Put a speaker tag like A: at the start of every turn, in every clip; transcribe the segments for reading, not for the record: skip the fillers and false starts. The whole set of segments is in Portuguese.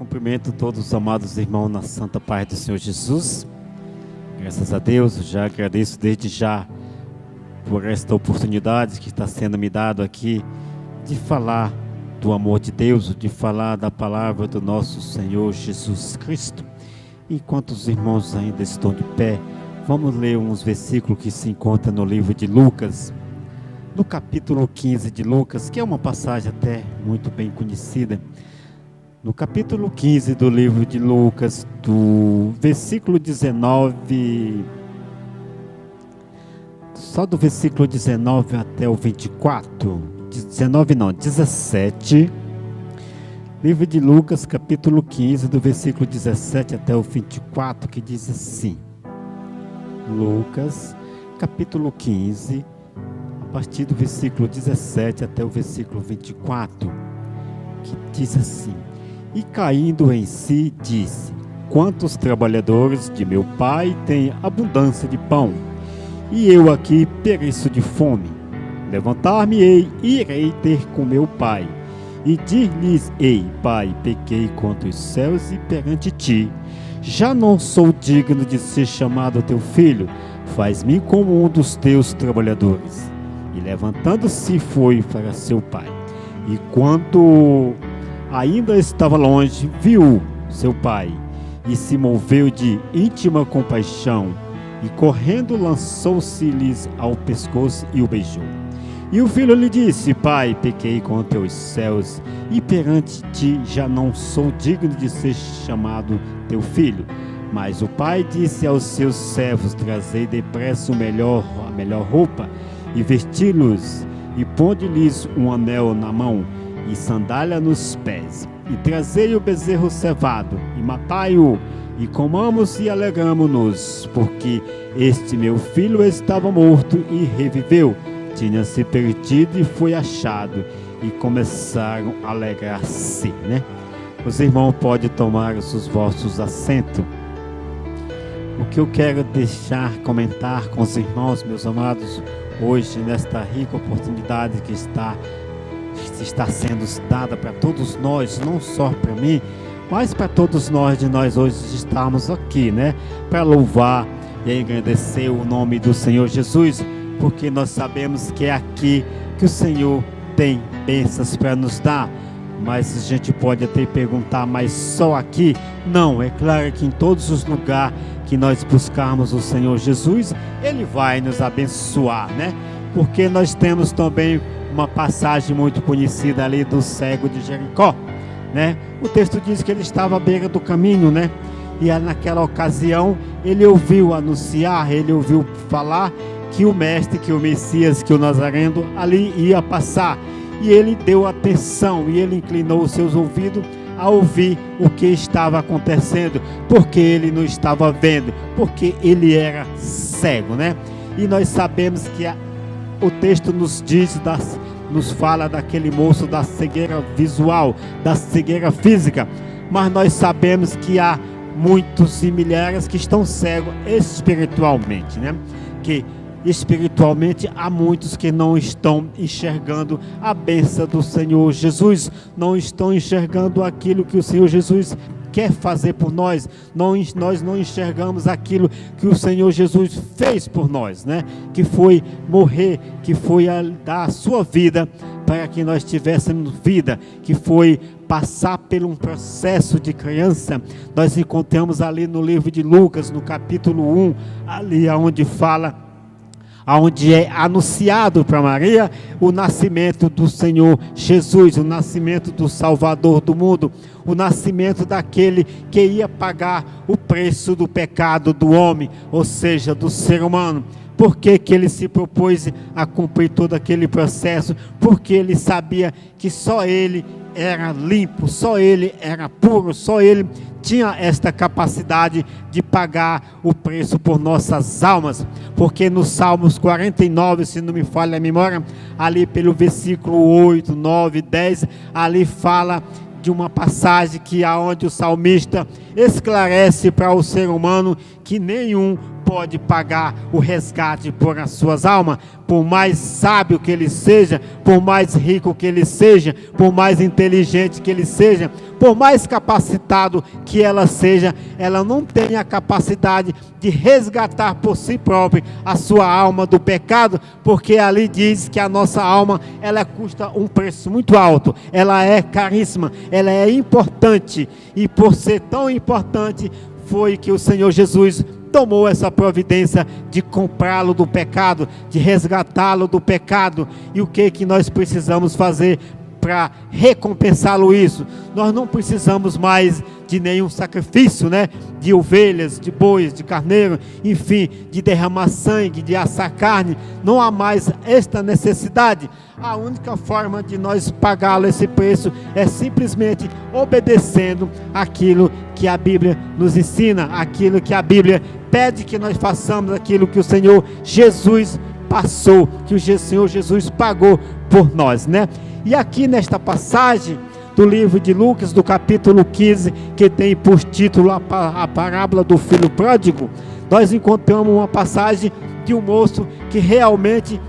A: Cumprimento todos os amados irmãos na santa paz do Senhor Jesus. Graças a Deus, já agradeço desde já por esta oportunidade que está sendo me dado aqui de falar do amor de Deus, de falar da palavra do nosso Senhor Jesus Cristo. Enquanto os irmãos ainda estão de pé, vamos ler uns versículos que se encontram no livro de Lucas, no capítulo 15 de Lucas, que é uma passagem até muito bem conhecida. No capítulo 15 do livro de Lucas, do versículo 19, só do versículo 19 até o 24, 19 não, 17, livro de Lucas, capítulo 15, do versículo 17 até o 24, que diz assim, Lucas, capítulo 15, a partir do versículo 17 até o versículo 24, que diz assim, e caindo em si, disse, quantos trabalhadores de meu pai têm abundância de pão, e eu aqui pereço de fome. Levantar-me-ei e irei ter com meu pai, e dir-lhes-ei, pai, pequei contra os céus e perante ti, já não sou digno de ser chamado teu filho, faz-me como um dos teus trabalhadores. E levantando-se foi para seu pai, e quando ainda estava longe, viu seu pai, e se moveu de íntima compaixão, e correndo lançou-se-lhes ao pescoço e o beijou. E o filho lhe disse, pai, pequei contra os céus, e perante ti já não sou digno de ser chamado teu filho. Mas o pai disse aos seus servos, trazei depressa a melhor roupa, e vesti-los, e ponde-lhes um anel na mão, e sandália nos pés, e trazei o bezerro cevado, e matai-o, e comamos e alegramo-nos, porque este meu filho estava morto e reviveu, tinha-se perdido e foi achado, e começaram a alegrar-se, né? Os irmãos podem tomar os vossos assentos. O que eu quero comentar com os irmãos, meus amados, hoje, nesta rica oportunidade que está sendo dada para todos nós, não só para mim, mas para todos nós hoje estamos aqui, né? Para louvar e agradecer o nome do Senhor Jesus, porque nós sabemos que é aqui que o Senhor tem bênçãos para nos dar. Mas a gente pode até perguntar, mas só aqui? Não, é claro que em todos os lugares que nós buscarmos o Senhor Jesus, Ele vai nos abençoar, né? Porque nós temos também uma passagem muito conhecida ali do cego de Jericó, né? O texto diz que ele estava à beira do caminho, né? E naquela ocasião ele ouviu anunciar, ele ouviu falar que o mestre, que o Messias, que o Nazareno ali ia passar. E ele deu atenção e ele inclinou os seus ouvidos a ouvir o que estava acontecendo, porque ele não estava vendo, porque ele era cego, né? E nós sabemos que o texto nos fala daquele moço da cegueira visual, da cegueira física, mas nós sabemos que há muitos e milhares que estão cegos espiritualmente, né? Que espiritualmente há muitos que não estão enxergando a bênção do Senhor Jesus, não estão enxergando aquilo que o Senhor Jesus quer fazer por nós. Nós não enxergamos aquilo que o Senhor Jesus fez por nós, né? Que foi morrer, que foi dar a sua vida para que nós tivéssemos vida, que foi passar por um processo de criança. Nós encontramos ali no livro de Lucas, no capítulo 1, ali onde é anunciado para Maria o nascimento do Senhor Jesus, o nascimento do Salvador do mundo, o nascimento daquele que ia pagar o preço do pecado do homem, ou seja, do ser humano. Por que ele se propôs a cumprir todo aquele processo? Porque ele sabia que só ele era limpo, só ele era puro, só ele tinha esta capacidade de pagar o preço por nossas almas, porque no Salmos 49, se não me falha a memória, ali pelo versículo 8, 9, 10, ali fala de uma passagem que aonde o salmista esclarece para o ser humano que nenhum pode pagar o resgate por as suas almas, por mais sábio que ele seja, por mais rico que ele seja, por mais inteligente que ele seja, por mais capacitado que ela seja, ela não tem a capacidade de resgatar por si própria a sua alma do pecado, porque ali diz que a nossa alma, ela custa um preço muito alto, ela é caríssima, ela é importante, e por ser tão importante, foi que o Senhor Jesus tomou essa providência de comprá-lo do pecado, de resgatá-lo do pecado. E o que nós precisamos fazer para recompensá-lo isso? Nós não precisamos mais de nenhum sacrifício, né? De ovelhas, de bois, de carneiro, enfim, de derramar sangue, de assar carne. Não há mais esta necessidade. A única forma de nós pagá-lo esse preço é simplesmente obedecendo aquilo que a Bíblia nos ensina, aquilo que a Bíblia pede que nós façamos, aquilo que o Senhor Jesus passou, que o Senhor Jesus pagou por nós, né? E aqui nesta passagem do livro de Lucas, do capítulo 15, que tem por título a parábola do filho pródigo, nós encontramos uma passagem de um moço que realmente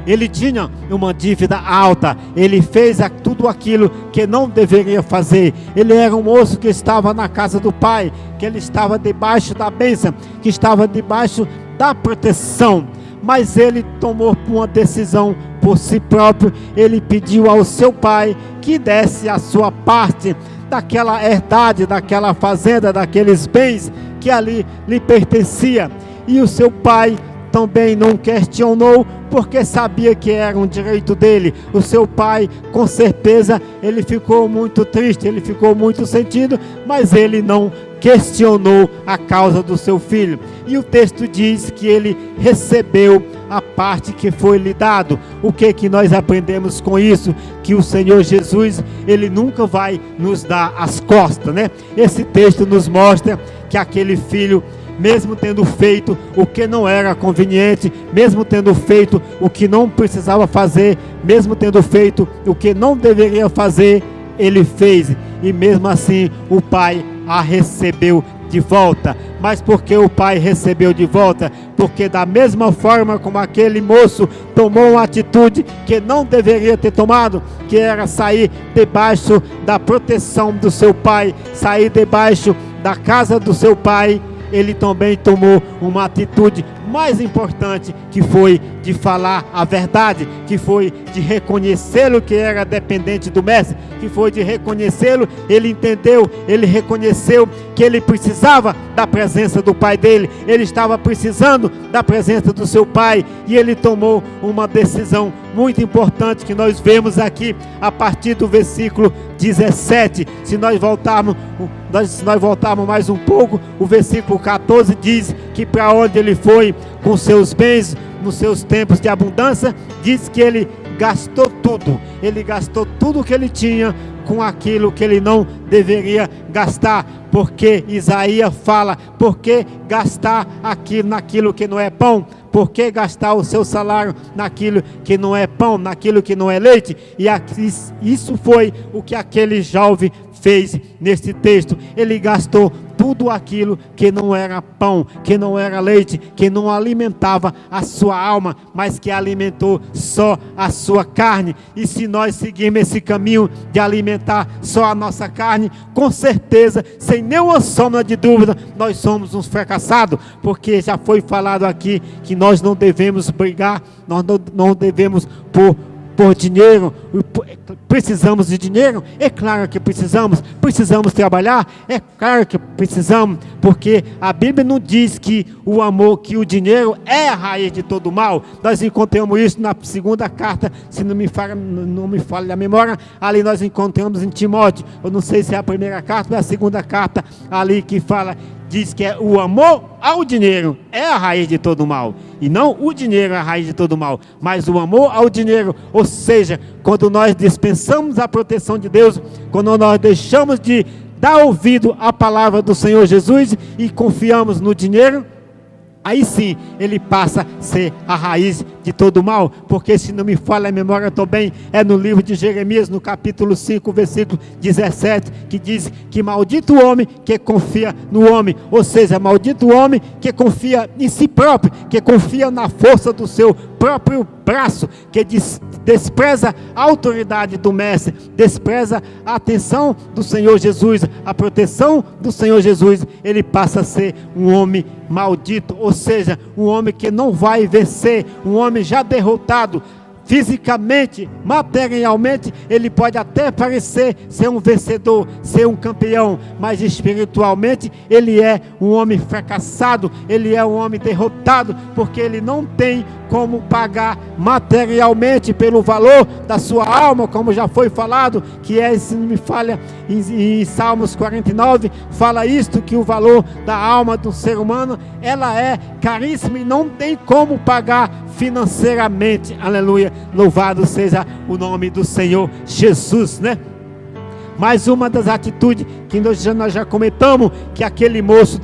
A: ele tinha uma dívida alta, ele fez tudo aquilo que não deveria fazer. Ele era um moço que estava na casa do pai, que ele estava debaixo da bênção, que estava debaixo da proteção, mas ele tomou uma decisão por si próprio. Ele pediu ao seu pai que desse a sua parte daquela herdade, daquela fazenda, daqueles bens que ali lhe pertencia, e o seu pai também não questionou, porque sabia que era um direito dele. O seu pai, com certeza, ele ficou muito triste, ele ficou muito sentido, mas ele não questionou a causa do seu filho. E o texto diz que ele recebeu a parte que foi lhe dado. O que nós aprendemos com isso? Que o Senhor Jesus, ele nunca vai nos dar as costas, né? Esse texto nos mostra que aquele filho, mesmo tendo feito o que não era conveniente, mesmo tendo feito o que não precisava fazer, mesmo tendo feito o que não deveria fazer, ele fez, e mesmo assim o pai a recebeu de volta. Mas por que o pai recebeu de volta? Porque da mesma forma como aquele moço tomou uma atitude que não deveria ter tomado, que era sair debaixo da proteção do seu pai, sair debaixo da casa do seu pai, ele também tomou uma atitude mais importante, que foi de falar a verdade, que foi de reconhecê-lo que era dependente do mestre, que foi de reconhecê-lo. Ele entendeu, ele reconheceu que ele precisava da presença do pai dele, ele estava precisando da presença do seu pai, e ele tomou uma decisão muito importante que nós vemos aqui a partir do versículo 17. Se nós voltarmos mais um pouco, o versículo 14 diz que para onde ele foi com seus bens, nos seus tempos de abundância, diz que ele gastou tudo que ele tinha com aquilo que ele não deveria gastar, porque Isaías fala: por que gastar naquilo que não é pão? Por que gastar o seu salário naquilo que não é pão, naquilo que não é leite? E isso foi o que aquele jovem fez neste texto. Ele gastou tudo aquilo que não era pão, que não era leite, que não alimentava a sua alma, mas que alimentou só a sua carne. E se nós seguirmos esse caminho de alimentar só a nossa carne, com certeza, sem nenhuma sombra de dúvida, nós somos uns fracassados, porque já foi falado aqui que nós não devemos brigar, nós não devemos por dinheiro. Precisamos de dinheiro? É claro que precisamos trabalhar? É claro que precisamos, porque a Bíblia não diz que o amor, que o dinheiro é a raiz de todo mal. Nós encontramos isso na segunda carta, se não me falha a memória, ali nós encontramos em Timóteo. Eu não sei se é a primeira carta ou é a segunda carta, ali que fala, diz que é o amor ao dinheiro é a raiz de todo mal, e não o dinheiro é a raiz de todo mal, mas o amor ao dinheiro. Ou seja, quando nós dispensamos a proteção de Deus, quando nós deixamos de dar ouvido à palavra do Senhor Jesus e confiamos no dinheiro, aí sim ele passa a ser a raiz de todo mal, porque se não me falha a memória também, é no livro de Jeremias, no capítulo 5, versículo 17, que diz que maldito o homem que confia no homem, ou seja, maldito o homem que confia em si próprio, que confia na força do seu próprio braço, que despreza a autoridade do mestre, despreza a atenção do Senhor Jesus, a proteção do Senhor Jesus. Ele passa a ser um homem maldito, ou seja, um homem que não vai vencer, um homem já derrotado. Fisicamente, materialmente, ele pode até parecer ser um vencedor, ser um campeão, mas espiritualmente ele é um homem fracassado, ele é um homem derrotado, porque ele não tem como pagar materialmente pelo valor da sua alma, como já foi falado, que é, se não me falha, em Salmos 49, fala isto, que o valor da alma do ser humano, ela é caríssima e não tem como pagar financeiramente. Aleluia, louvado seja o nome do Senhor Jesus, né? Mais uma das atitudes que nós já comentamos, que aquele moço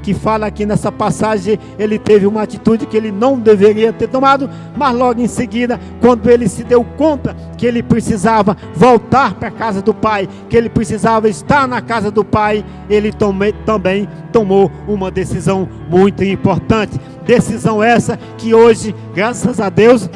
A: que fala aqui nessa passagem, ele teve uma atitude que ele não deveria ter tomado, mas logo em seguida, quando ele se deu conta que ele precisava voltar para a casa do pai, que ele precisava estar na casa do pai, ele também tomou uma decisão muito importante. Decisão essa que hoje, graças a Deus,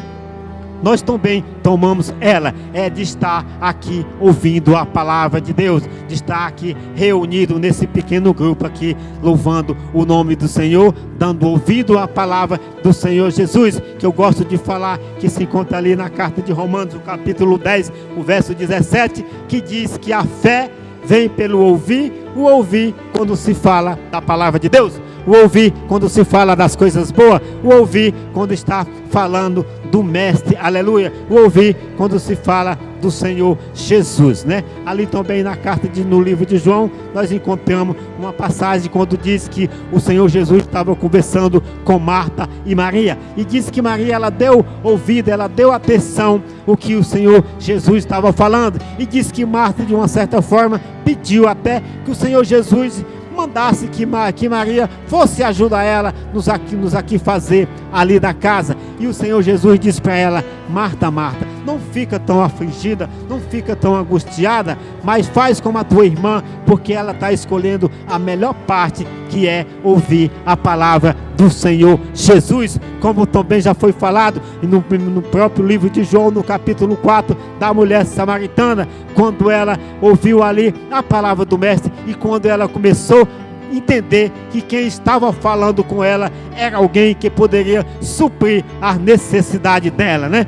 A: nós também tomamos ela, é de estar aqui ouvindo a palavra de Deus, de estar aqui reunido nesse pequeno grupo aqui, louvando o nome do Senhor, dando ouvido à palavra do Senhor Jesus, que eu gosto de falar, que se encontra ali na carta de Romanos, o capítulo 10, o verso 17, que diz que a fé vem pelo ouvir, o ouvir quando se fala da palavra de Deus, o ouvir quando se fala das coisas boas, o ouvir quando está falando do mestre, aleluia, o ouvir quando se fala do Senhor Jesus, né? Ali também na carta no livro de João, nós encontramos uma passagem quando diz que o Senhor Jesus estava conversando com Marta e Maria, e diz que Maria, ela deu ouvido, ela deu atenção o que o Senhor Jesus estava falando, e diz que Marta, de uma certa forma, pediu até que o Senhor Jesus mandasse que Maria fosse ajudar ela nos aqui fazer ali da casa. E o Senhor Jesus disse para ela: Marta, Marta, não fica tão afligida, não fica tão angustiada, mas faz como a tua irmã, porque ela está escolhendo a melhor parte, que é ouvir a palavra do Senhor Jesus, como também já foi falado no próprio livro de João, no capítulo 4, da mulher samaritana, quando ela ouviu ali a palavra do mestre, e quando ela começou a entender que quem estava falando com ela era alguém que poderia suprir a necessidade dela, né?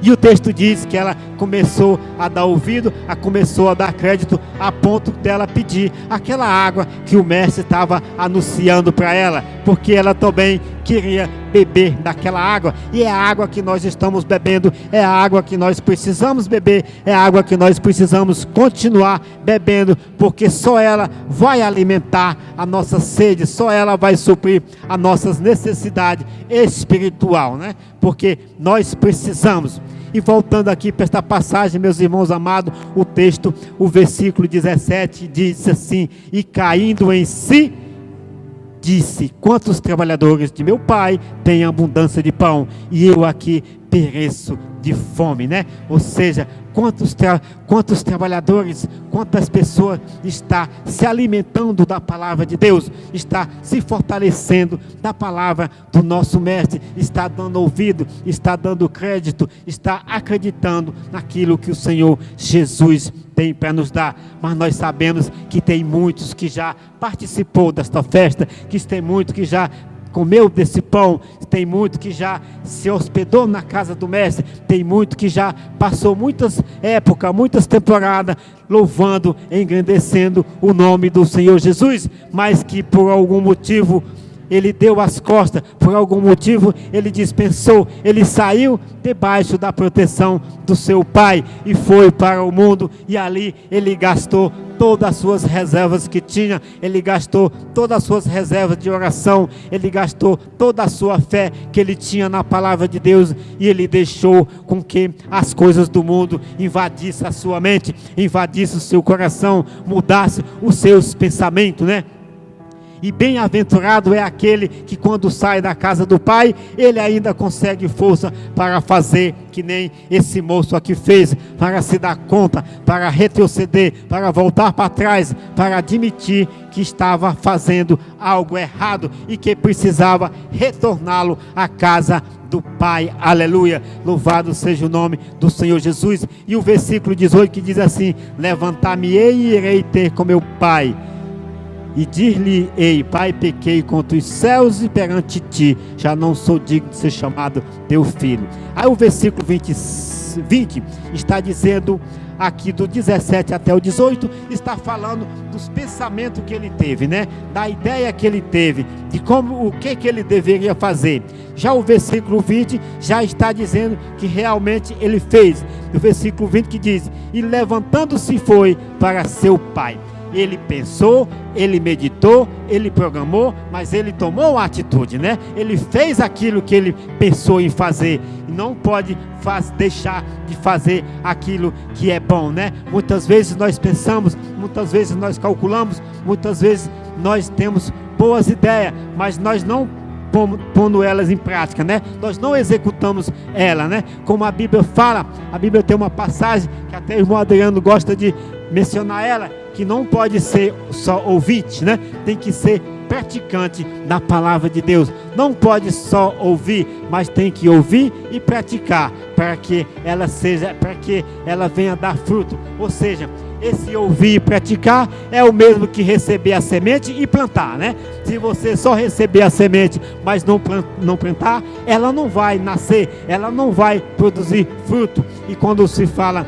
A: E o texto diz que ela começou a dar ouvido, começou a dar crédito, a ponto dela pedir aquela água que o mestre estava anunciando para ela, porque ela também queria beber daquela água, e é a água que nós estamos bebendo, é a água que nós precisamos beber, é a água que nós precisamos continuar bebendo, porque só ela vai alimentar a nossa sede, só ela vai suprir as nossas necessidades espiritual, né? Porque nós precisamos. E voltando aqui para esta passagem, meus irmãos amados, o texto, o versículo 17 diz assim: e caindo em si, disse: quantos trabalhadores de meu pai têm abundância de pão, e eu aqui pereço de fome, né? Ou seja, quantos trabalhadores, quantas pessoas está se alimentando da palavra de Deus, está se fortalecendo da palavra do nosso mestre, está dando ouvido, está dando crédito, está acreditando naquilo que o Senhor Jesus tem para nos dar. Mas nós sabemos que tem muitos que já participou desta festa, que tem muitos que já comeu desse pão, tem muito que já se hospedou na casa do mestre, tem muito que já passou muitas épocas, muitas temporadas louvando, engrandecendo o nome do Senhor Jesus, mas que por algum motivo ele deu as costas, por algum motivo ele dispensou, ele saiu debaixo da proteção do seu pai e foi para o mundo, e ali ele gastou todas as suas reservas que tinha, ele gastou todas as suas reservas de oração, ele gastou toda a sua fé que ele tinha na palavra de Deus, e ele deixou com que as coisas do mundo invadissem a sua mente, invadissem o seu coração, mudassem os seus pensamentos, né? E bem-aventurado é aquele que quando sai da casa do pai, ele ainda consegue força para fazer que nem esse moço aqui fez, para se dar conta, para retroceder, para voltar para trás, para admitir que estava fazendo algo errado e que precisava retorná-lo à casa do Pai. Aleluia, louvado seja o nome do Senhor Jesus. E o versículo 18 que diz assim: levantar-me-ei e irei ter com meu pai e dir-lhe-ei: Pai, pequei contra os céus e perante ti, já não sou digno de ser chamado teu filho. Aí o versículo 20 está dizendo aqui, do 17 até o 18, está falando dos pensamentos que ele teve, né? Da ideia que ele teve, de como, o que ele deveria fazer. Já o versículo 20 já está dizendo que realmente ele fez. O versículo 20 que diz: e levantando-se foi para seu pai. Ele pensou, ele meditou, ele programou, mas ele tomou uma atitude, né? Ele fez aquilo que ele pensou em fazer. E não pode deixar de fazer aquilo que é bom, né? Muitas vezes nós pensamos, muitas vezes nós calculamos, muitas vezes nós temos boas ideias, mas nós não pondo elas em prática, né? Nós não executamos ela, né? Como a Bíblia fala, a Bíblia tem uma passagem que até o irmão Adriano gosta de mencionar ela, que não pode ser só ouvinte, né? Tem que ser praticante da palavra de Deus. Não pode só ouvir, mas tem que ouvir e praticar, para que ela venha dar fruto. Ou seja, esse ouvir e praticar é o mesmo que receber a semente e plantar, né? Se você só receber a semente, mas não plantar, ela não vai nascer, ela não vai produzir fruto. E quando se fala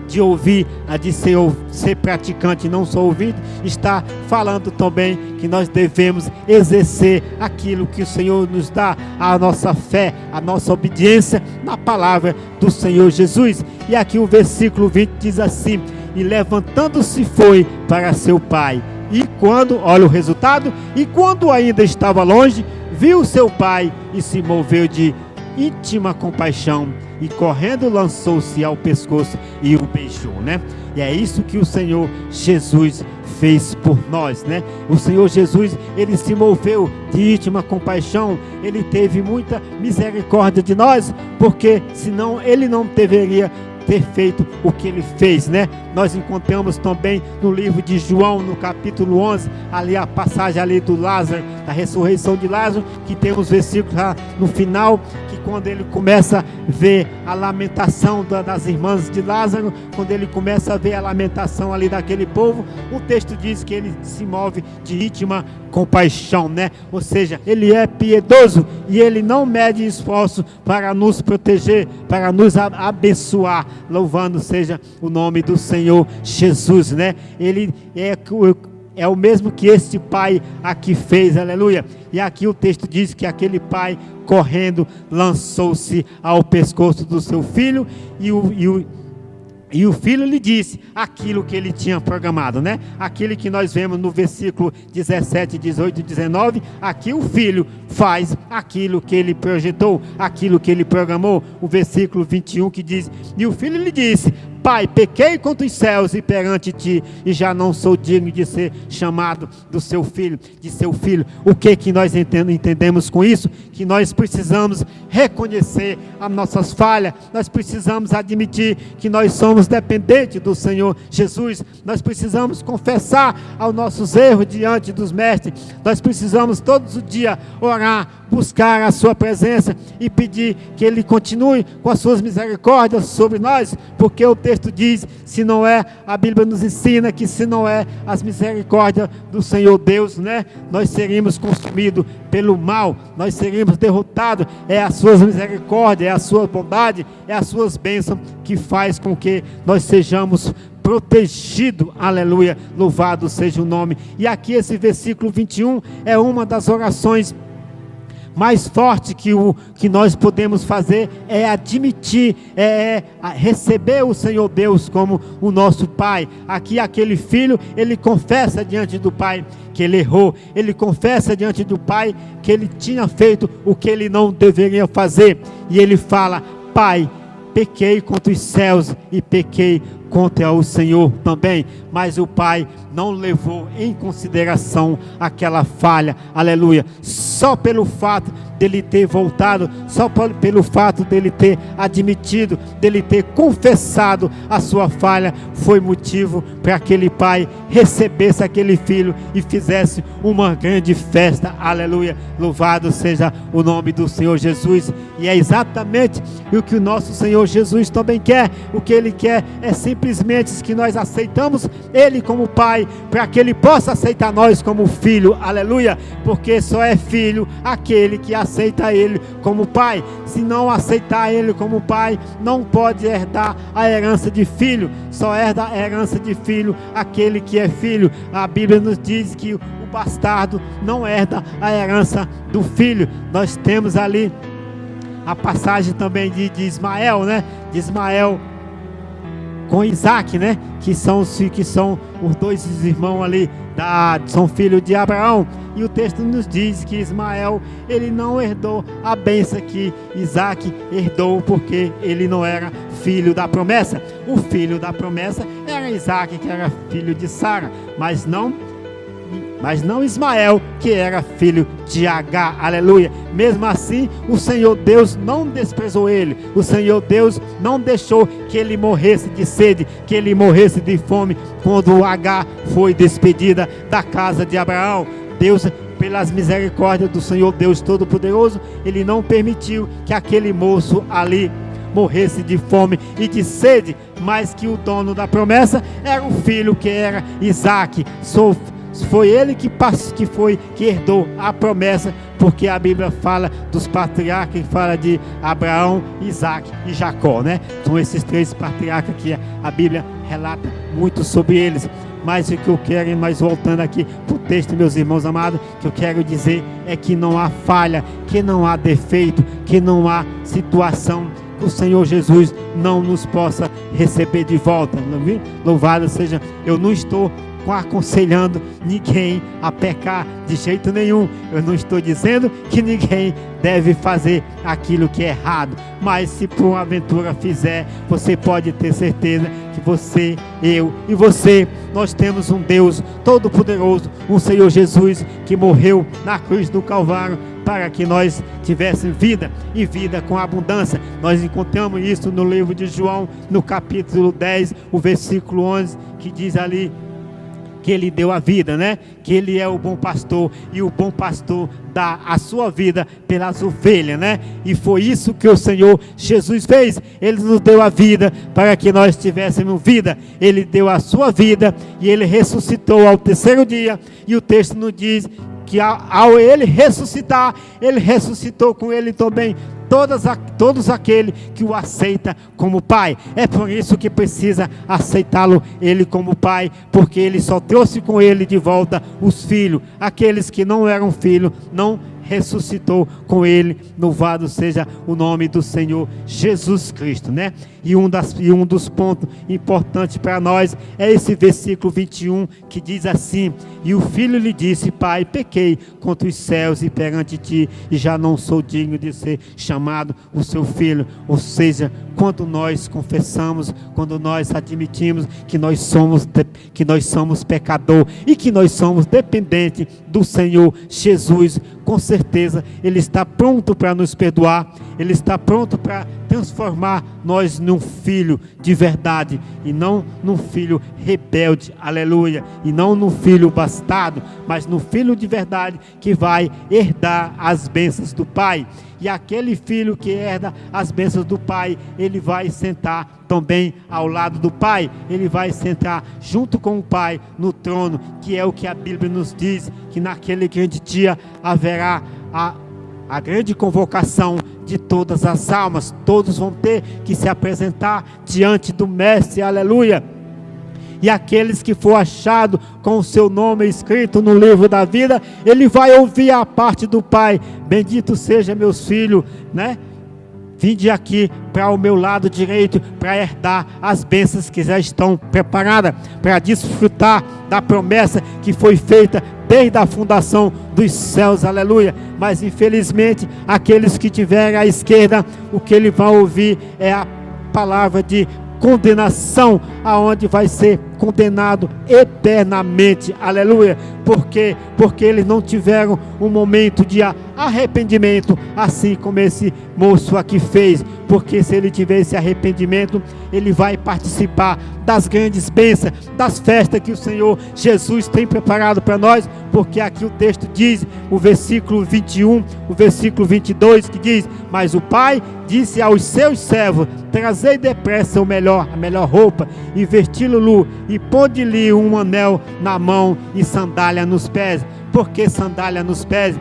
A: de ouvir, de ser praticante, não só ouvinte, está falando também que nós devemos exercer aquilo que o Senhor nos dá, a nossa fé, a nossa obediência na palavra do Senhor Jesus. E aqui o versículo 20 diz assim: e levantando-se foi para seu pai. E quando, olha o resultado, e quando ainda estava longe, viu seu pai e se moveu de íntima compaixão, e correndo lançou-se ao pescoço e o beijou, né? E é isso que o Senhor Jesus fez por nós, né? O Senhor Jesus, ele se moveu de íntima compaixão, ele teve muita misericórdia de nós, porque senão ele não deveria ter feito o que ele fez, né? Nós encontramos também no livro de João, no capítulo 11, ali a passagem ali do Lázaro, da ressurreição de Lázaro, que tem os versículos lá no final, que quando ele começa a ver a lamentação das irmãs de Lázaro, quando ele começa a ver a lamentação ali daquele povo, o texto diz que ele se move de íntima compaixão, né? Ou seja, ele é piedoso e ele não mede esforço para nos proteger, para nos abençoar. Louvando seja o nome do Senhor Jesus, né? Ele é o mesmo que este pai aqui fez, aleluia. E aqui o texto diz que aquele pai, correndo, lançou-se ao pescoço do seu filho, e o filho lhe disse aquilo que ele tinha programado, né? Aquilo que nós vemos no versículo 17, 18 e 19. Aqui o filho faz aquilo que ele projetou, aquilo que ele programou. O versículo 21 que diz: e o filho lhe disse: Pai, pequei contra os céus e perante ti, e já não sou digno de ser chamado de seu filho. O que nós entendemos com isso? Que nós precisamos reconhecer as nossas falhas, nós precisamos admitir que nós somos dependentes do Senhor Jesus, nós precisamos confessar os nossos erros diante dos mestres, nós precisamos todos os dias orar, buscar a sua presença e pedir que Ele continue com as suas misericórdias sobre nós, porque o texto diz, se não é, a Bíblia nos ensina que se não é as misericórdias do Senhor Deus, né, nós seríamos consumidos pelo mal, nós seríamos derrotados. É as suas misericórdias, é a sua bondade, é as suas bênçãos que faz com que nós sejamos protegido, aleluia, louvado seja o nome. E aqui esse versículo 21 é uma das orações mais forte que nós podemos fazer, é admitir, receber o Senhor Deus como o nosso Pai. Aqui aquele filho, ele confessa diante do Pai que ele errou, ele confessa diante do Pai que ele tinha feito o que ele não deveria fazer, e ele fala: Pai, pequei contra os céus e pequei conte ao Senhor também. Mas o pai não levou em consideração aquela falha, aleluia, só pelo fato dele ter voltado, só pelo fato dele ter admitido, dele ter confessado a sua falha, foi motivo para aquele pai recebesse aquele filho e fizesse uma grande festa, aleluia, louvado seja o nome do Senhor Jesus. E é exatamente o que o nosso Senhor Jesus também quer. O que Ele quer é simplesmente que nós aceitamos Ele como pai, para que Ele possa aceitar nós como filho, aleluia, porque só é filho aquele que aceita Ele como pai. Se não aceitar Ele como pai, não pode herdar a herança de filho. Só herda a herança de filho aquele que é filho. A Bíblia nos diz que o bastardo não herda a herança do filho. Nós temos ali a passagem também de Ismael, né? De Ismael com Isaac, né? Que são os dois irmãos ali, são filhos de Abraão. E o texto nos diz que Ismael, ele não herdou a bênção que Isaac herdou, porque ele não era filho da promessa. O filho da promessa era Isaac, que era filho de Sara, mas não Ismael, que era filho de Agar, aleluia. Mesmo assim, o Senhor Deus não desprezou ele. O Senhor Deus não deixou que ele morresse de sede, que ele morresse de fome, quando Agar foi despedida da casa de Abraão. Deus, pelas misericórdias do Senhor Deus Todo-Poderoso, Ele não permitiu que aquele moço ali morresse de fome e de sede, mas que o dono da promessa era o filho, que era Isaac. Foi ele que herdou a promessa, porque a Bíblia fala dos patriarcas, fala de Abraão, Isaac e Jacó, né? São esses três patriarcas que a Bíblia relata muito sobre eles. Mas o que eu quero, mas voltando aqui para o texto, meus irmãos amados, o que eu quero dizer é que não há falha, que não há defeito, que não há situação que o Senhor Jesus não nos possa receber de volta. Louvado seja, eu não estou aconselhando ninguém a pecar de jeito nenhum. Eu não estou dizendo que ninguém deve fazer aquilo que é errado, mas se por uma aventura fizer, você pode ter certeza que você, eu e você, nós temos um Deus Todo-Poderoso, um Senhor Jesus que morreu na cruz do Calvário para que nós tivéssemos vida e vida com abundância. Nós encontramos isso no livro de João, no capítulo 10, o versículo 11, que diz ali que Ele deu a vida, né? Que Ele é o bom pastor, e o bom pastor dá a sua vida pelas ovelhas, né? E foi isso que o Senhor Jesus fez. Ele nos deu a vida para que nós tivéssemos vida. Ele deu a sua vida e Ele ressuscitou ao terceiro dia. E o texto nos diz que ao Ele ressuscitar, Ele ressuscitou com Ele também todos aqueles que o aceita como pai. É por isso que precisa aceitá-lo Ele como pai, porque Ele só trouxe com Ele de volta os filhos. Aqueles que não eram filhos, não ressuscitou com Ele. Louvado seja o nome do Senhor Jesus Cristo, né? E um dos pontos importantes para nós é esse versículo 21, que diz assim: e o filho lhe disse: Pai, pequei contra os céus e perante ti, e já não sou digno de ser chamado o seu filho. Ou seja, quando nós confessamos, quando nós admitimos que nós somos pecador e que nós somos dependentes do Senhor Jesus, com certeza Ele está pronto para nos perdoar. Ele está pronto para transformar nós num filho de verdade, e não num filho rebelde, aleluia, e não num filho bastardo, mas num filho de verdade que vai herdar as bênçãos do Pai. E aquele filho que herda as bênçãos do Pai, ele vai sentar também ao lado do Pai. Ele vai sentar junto com o Pai no trono, que é o que a Bíblia nos diz, que naquele grande dia haverá a grande convocação de todas as almas. Todos vão ter que se apresentar diante do Mestre, aleluia. E aqueles que for achado com o seu nome escrito no livro da vida, ele vai ouvir a parte do Pai: bendito seja meus filhos, né? Vinde aqui para o meu lado direito, para herdar as bênçãos que já estão preparadas, para desfrutar da promessa que foi feita desde a fundação dos céus, aleluia. Mas infelizmente, aqueles que tiverem à esquerda, o que ele vai ouvir é a palavra de condenação, aonde vai ser condenado eternamente, aleluia, porque eles não tiveram um momento de arrependimento, assim como esse moço aqui fez, porque se ele tiver esse arrependimento, ele vai participar das grandes bênçãos, das festas que o Senhor Jesus tem preparado para nós, porque aqui o texto diz, o versículo 21, o versículo 22, que diz: mas o pai disse aos seus servos: trazei depressa a melhor roupa, e vesti-lo, e ponde-lhe um anel na mão e sandália nos pés. Por que sandália nos pés?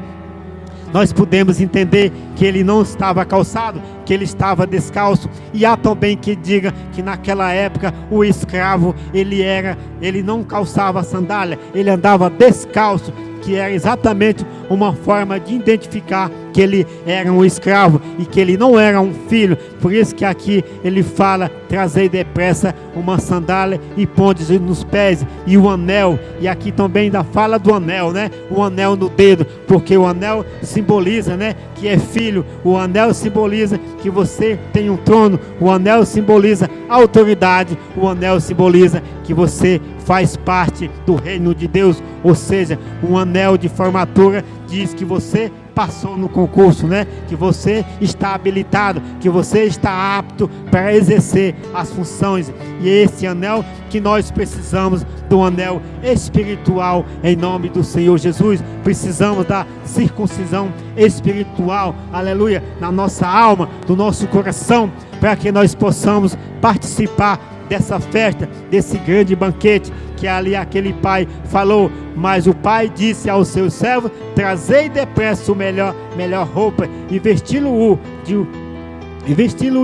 A: Nós podemos entender que ele não estava calçado, que ele estava descalço, e há também que diga que naquela época o escravo, ele não calçava sandália, ele andava descalço, que era exatamente uma forma de identificar que ele era um escravo e que ele não era um filho. Por isso que aqui ele fala: trazei depressa uma sandália e ponde nos pés, e o anel, e aqui também ainda fala do anel, né? O anel no dedo, porque o anel simboliza, né, que é filho, o anel simboliza que você tem um trono, o anel simboliza autoridade, o anel simboliza que você faz parte do reino de Deus, ou seja, um anel de formatura diz que você passou no concurso, né? Que você está habilitado, que você está apto para exercer as funções. E é esse anel que nós precisamos, do anel espiritual, em nome do Senhor Jesus. Precisamos da circuncisão espiritual, aleluia, na nossa alma, do nosso coração, para que nós possamos participar dessa festa, desse grande banquete, que ali aquele pai falou. Mas o pai disse aos seus servos: trazei depressa a melhor roupa, e vesti-lo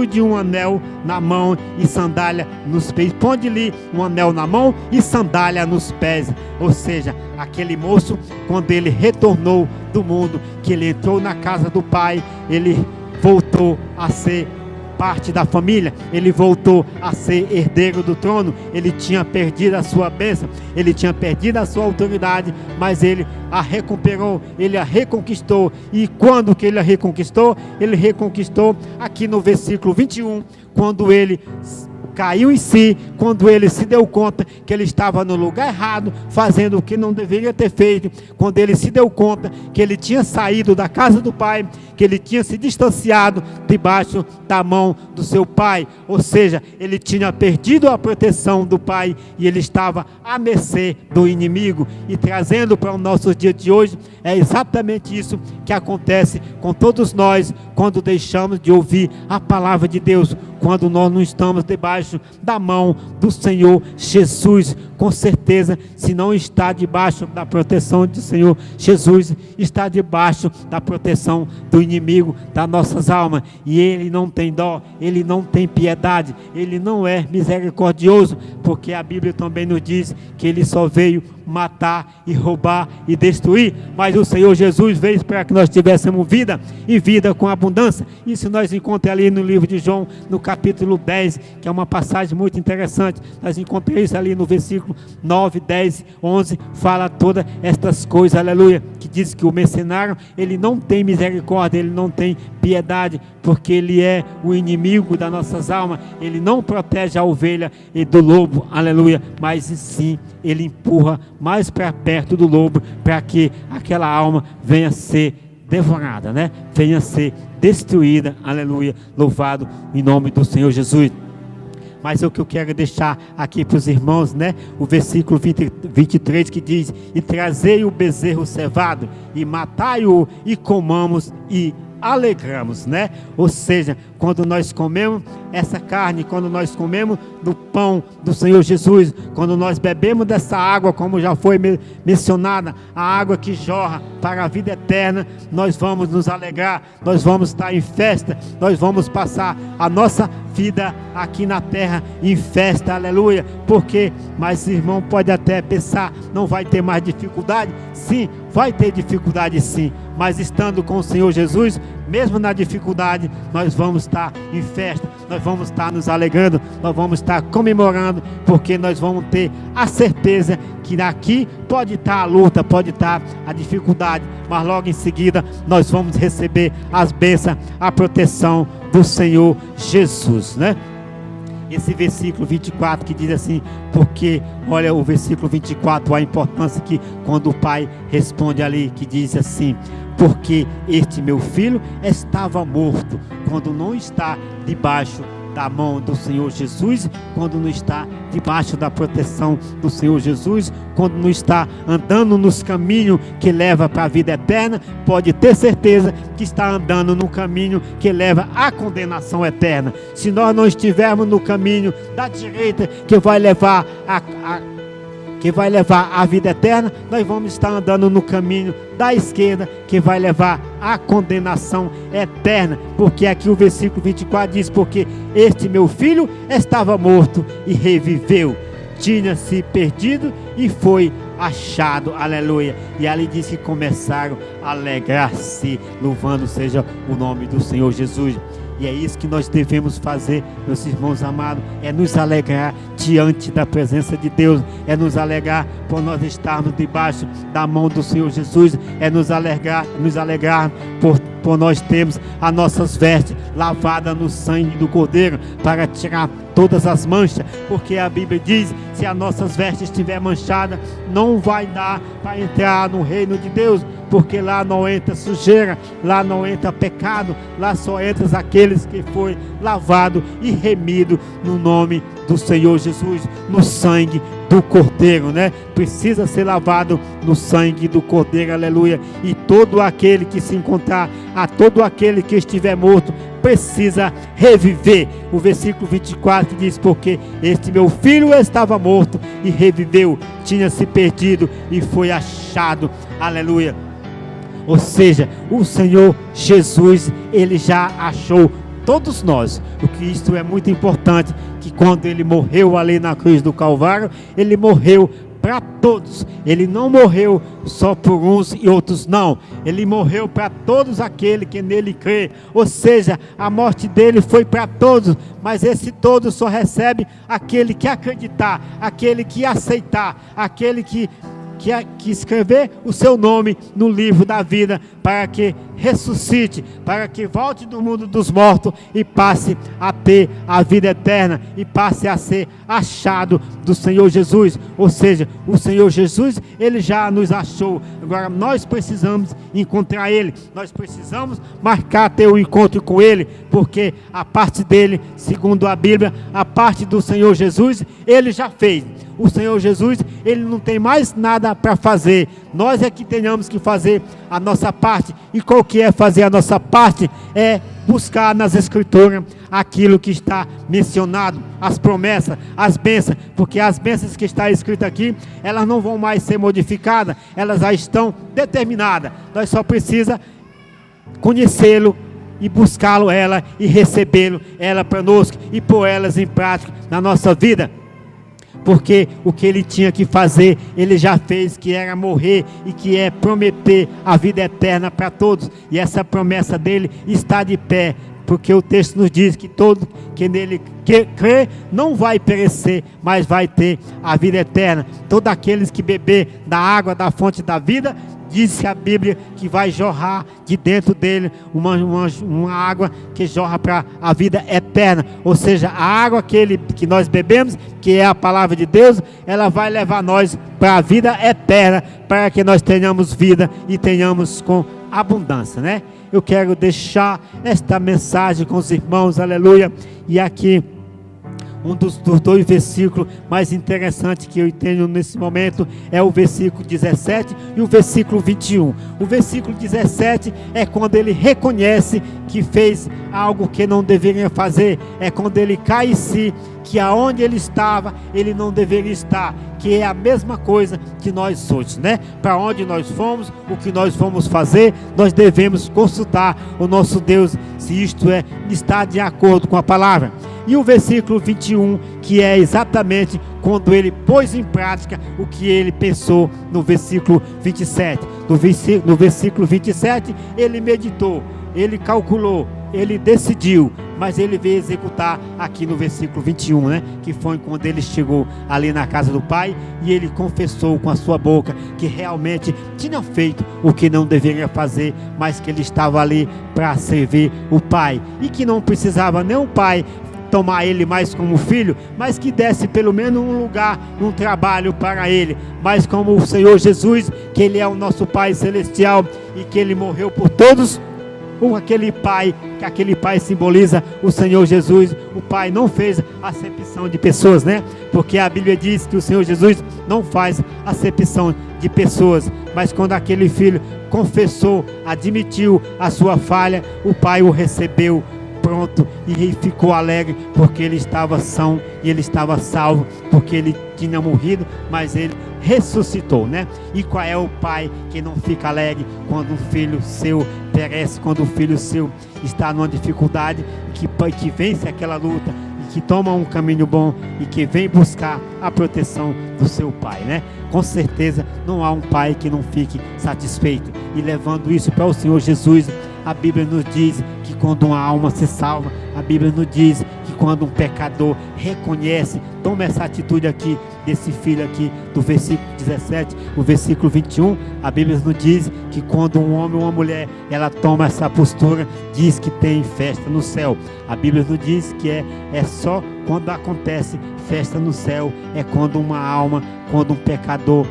A: de um anel na mão e sandália nos pés. Ponde-lhe um anel na mão e sandália nos pés. Ou seja, aquele moço, quando ele retornou do mundo, que ele entrou na casa do pai, ele voltou a ser parte da família, ele voltou a ser herdeiro do trono. Ele tinha perdido a sua bênção, ele tinha perdido a sua autoridade, mas ele a recuperou, ele a reconquistou. E quando que ele a reconquistou? Ele reconquistou aqui no versículo 21, quando ele caiu em si, quando ele se deu conta que ele estava no lugar errado, fazendo o que não deveria ter feito, quando ele se deu conta que ele tinha saído da casa do pai, que ele tinha se distanciado debaixo da mão do seu pai, ou seja, ele tinha perdido a proteção do pai e ele estava à mercê do inimigo. E trazendo para o nosso dia de hoje, é exatamente isso que acontece com todos nós quando deixamos de ouvir a palavra de Deus, quando nós não estamos debaixo da mão do Senhor Jesus. Com certeza, se não está debaixo da proteção do Senhor Jesus, está debaixo da proteção do inimigo das nossas almas. E ele não tem dó, ele não tem piedade, ele não é misericordioso, porque a Bíblia também nos diz que ele só veio matar e roubar e destruir, mas o Senhor Jesus veio para que nós tivéssemos vida, e vida com abundância. Isso nós encontramos ali no livro de João, no capítulo 10, que é uma passagem muito interessante. Nós encontramos isso ali no versículo 9, 10, 11, fala todas estas coisas, aleluia, que diz que o mercenário, ele não tem misericórdia, ele não tem piedade, porque ele é o inimigo das nossas almas. Ele não protege a ovelha e do lobo, aleluia, mas sim, ele empurra mais para perto do lobo, para que aquela alma venha ser devorada, né? Venha ser destruída, aleluia, louvado em nome do Senhor Jesus. Mas o que eu quero deixar aqui para os irmãos, né? O versículo 23 que diz: e trazei o bezerro cevado, e matai-o, e comamos, e alegramos, né? Ou seja, quando nós comemos essa carne, quando nós comemos do pão do Senhor Jesus, quando nós bebemos dessa água, como já foi mencionada, a água que jorra para a vida eterna, nós vamos nos alegrar, nós vamos estar em festa, nós vamos passar a nossa vida aqui na terra em festa, aleluia. Porque, mas irmão pode até pensar, não vai ter mais dificuldade? Sim, vai ter dificuldade sim, mas estando com o Senhor Jesus, mesmo na dificuldade, nós vamos estar em festa, nós vamos estar nos alegrando, nós vamos estar comemorando, porque nós vamos ter a certeza que aqui pode estar a luta, pode estar a dificuldade, mas logo em seguida nós vamos receber as bênçãos, a proteção do Senhor Jesus, né? esse versículo 24 que diz assim, porque, olha o versículo 24, a importância que quando o pai responde ali, que diz assim, porque este meu filho estava morto, quando não está debaixo da mão do Senhor Jesus, quando não está debaixo da proteção do Senhor Jesus, quando não está andando nos caminhos que leva para a vida eterna, pode ter certeza que está andando no caminho que leva à condenação eterna. Se nós não estivermos no caminho da direita, que vai levar à vida eterna, nós vamos estar andando no caminho da esquerda, que vai levar à condenação eterna, porque aqui o versículo 24 diz, porque este meu filho estava morto e reviveu, tinha-se perdido e foi achado, aleluia, e ali diz que começaram a alegrar-se, louvando seja o nome do Senhor Jesus. E é isso que nós devemos fazer, meus irmãos amados, é nos alegrar diante da presença de Deus, é nos alegrar por nós estarmos debaixo da mão do Senhor Jesus, é nos alegrar por nós termos as nossas vestes lavadas no sangue do Cordeiro, para tirar todas as manchas, porque a Bíblia diz, se as nossas vestes estiver manchadas, não vai dar para entrar no reino de Deus, porque lá não entra sujeira, lá não entra pecado, lá só entra aqueles que foi lavado e remido no nome do Senhor Jesus, no sangue do Cordeiro, né? Precisa ser lavado no sangue do Cordeiro, aleluia. E todo aquele que se encontrar, a todo aquele que estiver morto, precisa reviver. O versículo 24 diz, porque este meu filho estava morto e reviveu, tinha se perdido e foi achado, aleluia. Ou seja, o Senhor Jesus, Ele já achou todos nós. O que isto é muito importante, que quando Ele morreu ali na cruz do Calvário, Ele morreu para todos. Ele não morreu só por uns e outros não. Ele morreu para todos aqueles que nele crê. Ou seja, a morte dele foi para todos, mas esse todo só recebe aquele que acreditar, aquele que aceitar, aquele que escrever o seu nome no livro da vida, para que ressuscite, para que volte do mundo dos mortos e passe a ter a vida eterna, e passe a ser achado do Senhor Jesus. Ou seja, o Senhor Jesus, Ele já nos achou. Agora nós precisamos encontrar Ele, nós precisamos marcar ter um encontro com Ele, porque a parte dele, segundo a Bíblia, a parte do Senhor Jesus, Ele já fez. O Senhor Jesus, Ele não tem mais nada para fazer. Nós é que tenhamos que fazer a nossa parte. E qual que é fazer a nossa parte? É buscar nas Escrituras aquilo que está mencionado, as promessas, as bênçãos, porque as bênçãos que está escritas aqui, elas não vão mais ser modificadas, elas já estão determinadas. Nós só precisamos conhecê-lo e buscá-lo ela e recebê-lo ela para nós e pôr elas em prática na nossa vida. Porque o que ele tinha que fazer, ele já fez, que era morrer e que é prometer a vida eterna para todos. E essa promessa dele está de pé, porque o texto nos diz que todo que nele crê não vai perecer, mas vai ter a vida eterna. Todos aqueles que beber da água da fonte da vida, diz a Bíblia que vai jorrar de dentro dele uma água que jorra para a vida eterna. Ou seja, a água que nós bebemos, que é a palavra de Deus, ela vai levar nós para a vida eterna, para que nós tenhamos vida e tenhamos com abundância, né? Eu quero deixar esta mensagem com os irmãos, aleluia. E aqui um dos dois versículos mais interessantes que eu tenho nesse momento é o versículo 17 e o versículo 21. O versículo 17 é quando ele reconhece que fez algo que não deveria fazer. É quando ele cai em si, que aonde ele estava, ele não deveria estar. Que é a mesma coisa que nós hoje, né? Para onde nós fomos, o que nós fomos fazer, nós devemos consultar o nosso Deus, se isto está de acordo com a palavra. E o versículo 21, que é exatamente quando ele pôs em prática o que ele pensou no versículo 27. No versículo 27, ele meditou, ele calculou, ele decidiu, mas ele veio executar aqui no versículo 21, né? Que foi quando ele chegou ali na casa do pai e ele confessou com a sua boca que realmente tinha feito o que não deveria fazer, mas que ele estava ali para servir o pai e que não precisava nem o pai tomar ele mais como filho, mas que desse pelo menos um lugar, um trabalho para ele, mas como o Senhor Jesus, que ele é o nosso Pai Celestial e que ele morreu por todos, ou aquele pai, que aquele pai simboliza o Senhor Jesus. O pai não fez acepção de pessoas, né? Porque a Bíblia diz que o Senhor Jesus não faz acepção de pessoas, mas quando aquele filho confessou, admitiu a sua falha, o pai o recebeu pronto e ficou alegre, porque ele estava são e ele estava salvo, porque ele tinha morrido, mas ele ressuscitou, né? E qual é o pai que não fica alegre quando um filho seu perece, quando um filho seu está numa dificuldade, que vence aquela luta, e que toma um caminho bom e que vem buscar a proteção do seu pai, né? Com certeza não há um pai que não fique satisfeito. E levando isso para o Senhor Jesus, a Bíblia nos diz que quando uma alma se salva, a Bíblia nos diz que quando um pecador reconhece, toma essa atitude aqui, desse filho aqui, do versículo 17, o versículo 21, a Bíblia nos diz que quando um homem ou uma mulher, ela toma essa postura, diz que tem festa no céu. A Bíblia nos diz que é só quando acontece festa no céu, é quando uma alma, quando um pecador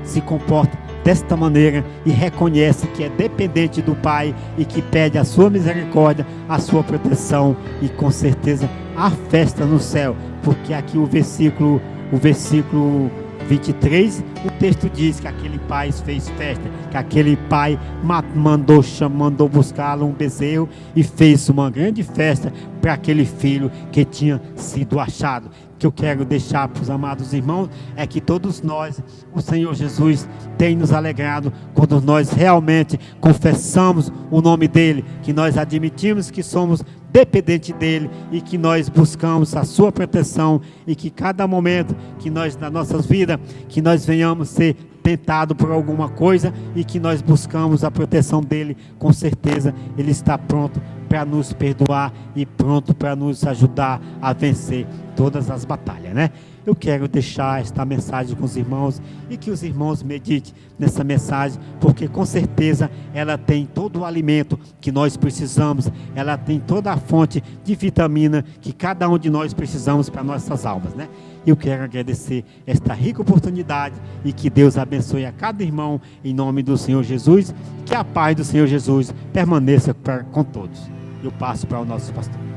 A: se comporta desta maneira e reconhece que é dependente do Pai e que pede a sua misericórdia, a sua proteção, e com certeza há festa no céu, porque aqui o versículo 23, o texto diz que aquele pai fez festa, que aquele pai mandou buscá-lo um bezerro e fez uma grande festa para aquele filho que tinha sido achado. Que eu quero deixar para os amados irmãos é que todos nós, o Senhor Jesus tem nos alegrado quando nós realmente confessamos o nome dele, que nós admitimos que somos dependentes dele e que nós buscamos a sua proteção, e que cada momento que nós, nas nossas vidas, que nós venhamos ser tentado por alguma coisa e que nós buscamos a proteção dele, com certeza ele está pronto para nos perdoar e pronto para nos ajudar a vencer todas as batalhas, né? Eu quero deixar esta mensagem com os irmãos e que os irmãos meditem nessa mensagem, porque com certeza ela tem todo o alimento que nós precisamos, ela tem toda a fonte de vitamina que cada um de nós precisamos para nossas almas, né? Eu quero agradecer esta rica oportunidade e que Deus abençoe a cada irmão em nome do Senhor Jesus, que a paz do Senhor Jesus permaneça com todos. Eu passo para o nosso pastor.